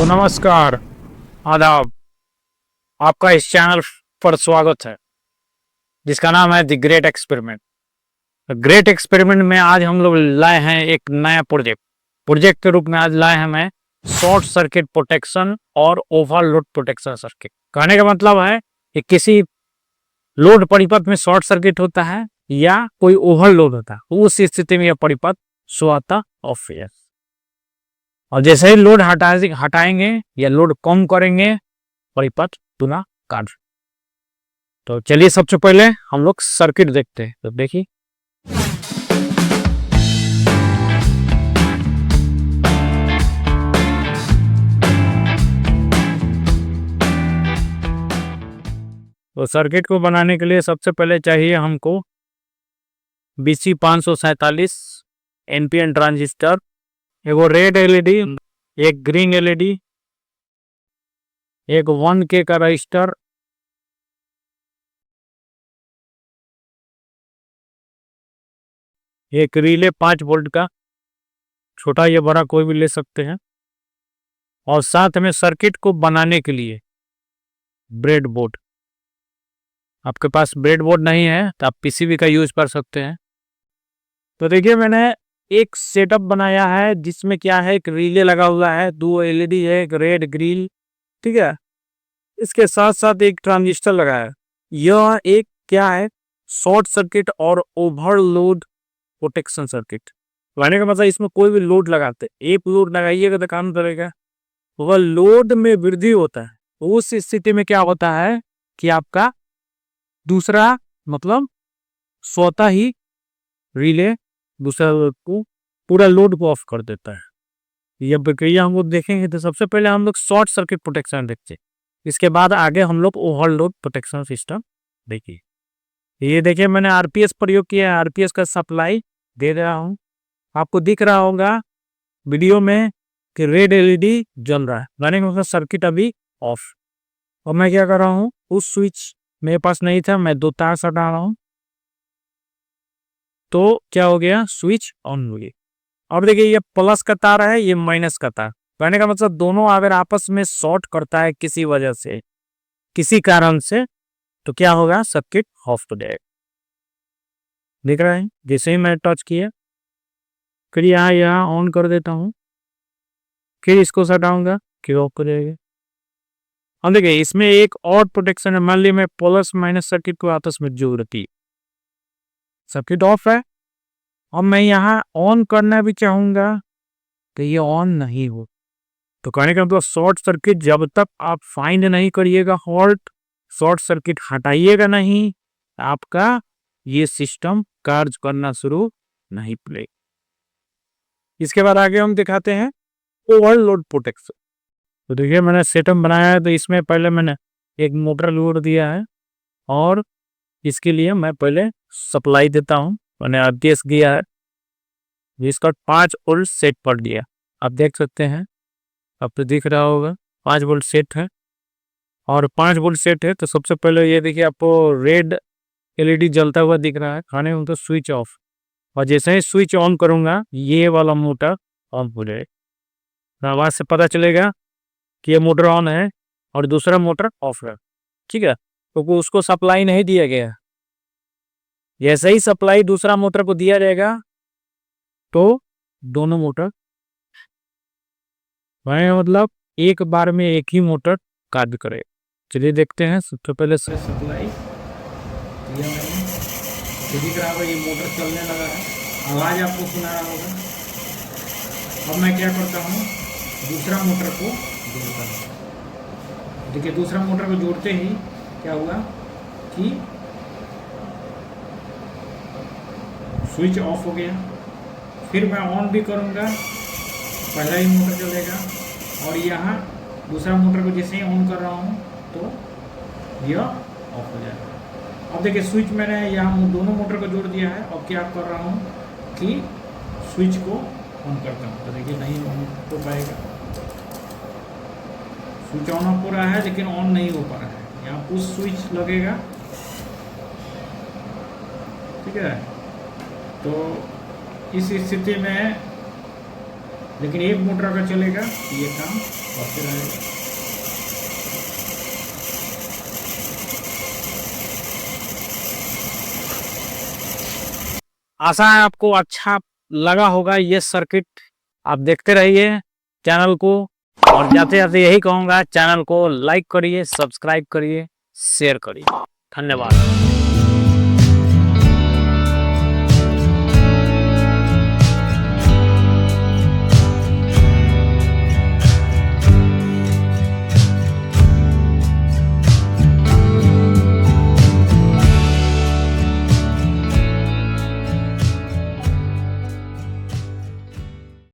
नमस्कार, आदाब। आपका इस चैनल पर स्वागत है जिसका नाम है the great experiment. Great experiment में आज हम लोग लाए हैं एक नया प्रोजेक्ट के रूप में आज लाए हैं मैं शॉर्ट सर्किट प्रोटेक्शन और ओवरलोड प्रोटेक्शन सर्किट। कहने का मतलब है कि किसी लोड परिपथ में शॉर्ट सर्किट होता है या कोई ओवरलोड होता है, उस स्थिति में यह परिपथ स्वतः ऑफ है और जैसे ही लोड हटाएंगे या लोड कम करेंगे परिपथ पुनः काट। तो चलिए सबसे पहले हम लोग सर्किट देखते हैं। तो देखिए तो सर्किट को बनाने के लिए सबसे पहले चाहिए हमको BC 547 NPN ट्रांजिस्टर, एगो रेड एलईडी, एक ग्रीन एलईडी, एक 1K का रजिस्टर, एक रिले 5 वोल्ट का, छोटा या बड़ा कोई भी ले सकते हैं, और साथ में सर्किट को बनाने के लिए ब्रेड बोर्ड। आपके पास ब्रेड बोर्ड नहीं है तो आप पीसीबी का यूज कर सकते हैं। तो देखिए मैंने एक सेटअप बनाया है जिसमें क्या है, एक रिले लगा हुआ है, 2 एलईडी है, एक रेड ग्रीन, ठीक है। इसके साथ साथ एक ट्रांजिस्टर लगा है। यह एक क्या है, शॉर्ट सर्किट और ओवरलोड प्रोटेक्शन सर्किट। कहने का मतलब इसमें कोई भी लोड लगाते, एक लोड लगाइएगा तो काम करेगा, वह लोड में वृद्धि होता है। उस स्थिति में क्या होता है कि आपका दूसरा मतलब स्वतः ही रिले दूसरा को पूरा लोड को ऑफ कर देता है। यह प्रक्रिया हम लोग देखेंगे। तो सबसे पहले हम लोग शॉर्ट सर्किट प्रोटेक्शन देखते हैं, इसके बाद आगे हम लोग ओवरलोड प्रोटेक्शन सिस्टम देखिए। ये देखिए मैंने आरपीएस प्रयोग किया है, आरपीएस का सप्लाई दे रहा हूँ। आपको दिख रहा होगा वीडियो में कि रेड एलईडी जल रहा है, यानी उसका सर्किट अभी ऑफ। और मैं क्या कर रहा हूँ, उस स्विच मेरे पास नहीं था, मैं 2 तार हटा रहा हूँ, तो क्या हो गया, स्विच ऑन हो गई। अब देखिए ये प्लस का तार है, ये माइनस का तार। कहने का मतलब दोनों अगर आपस में शॉर्ट करता है किसी वजह से, किसी कारण से, तो क्या होगा, सर्किट ऑफ हो जाएगा। देख रहे हैं, जैसे ही मैं टच किया, फिर यहाँ ऑन कर देता हूँ, फिर इसको हटाऊंगा, फिर ऑफ हो जाएगा। अब देखिए इसमें एक और प्रोटेक्शन है। मान ली मैं प्लस माइनस सर्किट को आपस में जोड़ती, सर्किट ऑफ है, अब मैं यहाँ ऑन करना भी चाहूंगा तो ये ऑन नहीं हो। तो कहने का मतलब शॉर्ट सर्किट जब तक आप फाइंड नहीं करिएगा, हॉल्ट शॉर्ट सर्किट हटाइएगा नहीं, आपका ये सिस्टम कार्य करना शुरू नहीं करेगा। इसके बाद आगे हम दिखाते हैं ओवरलोड प्रोटेक्शन। तो देखिए मैंने सेटअप बनाया है, तो इसमें पहले मैंने एक मोटर लोड दिया है और इसके लिए मैं पहले सप्लाई देता हूँ। मैंने आरपीएस किया है, जिसका 5 वोल्ट सेट कर दिया। आप देख सकते हैं, अब तो दिख रहा होगा 5 वोल्ट सेट है। और 5 वोल्ट सेट है तो सबसे पहले ये देखिए आपको रेड एलईडी जलता हुआ दिख रहा है, खाने में तो स्विच ऑफ। और जैसे ही स्विच ऑन करूंगा ये वाला मोटर ऑन हो जाएगा। आवाज से पता चलेगा कि ये मोटर ऑन है और दूसरा मोटर ऑफ है, ठीक है, क्योंकि तो उसको सप्लाई नहीं दिया गया। जैसे ही सप्लाई दूसरा मोटर को दिया जाएगा तो दोनों मोटर, मतलब एक बार में एक ही मोटर कार्य करे। चलिए देखते हैं। सबसे पहले सप्लाई दिया मैंने, तो दिख रहा होगा ये मोटर चलने लगा है, आवाज आपको सुना रहा होगा। अब मैं क्या करता हूँ, दूसरा मोटर को जोड़ता हूँ। देखिए दूसरा मोटर को जोड़ते ही क्या हुआ कि स्विच ऑफ हो गया। फिर मैं ऑन भी करूँगा, पहला ही मोटर चलेगा, और यहाँ दूसरा मोटर को जैसे ही ऑन कर रहा हूँ तो यह ऑफ हो जाएगा। अब देखिए स्विच मैंने यहाँ दोनों मोटर को जोड़ दिया है। अब क्या कर रहा हूँ कि स्विच को ऑन करता हूँ, तो देखिए नहीं ऑन हो पाएगा। स्विच ऑन हो रहा है लेकिन ऑन नहीं हो पा रहा है। यहाँ पुश स्विच लगेगा, ठीक है। तो इस स्थिति में लेकिन एक मोटर का चलेगा, ये काम बढ़ते रहेगा। आशा है आपको अच्छा लगा होगा ये सर्किट। आप देखते रहिए चैनल को, और जाते जाते यही कहूंगा, चैनल को लाइक करिए, सब्सक्राइब करिए, शेयर करिए। धन्यवाद।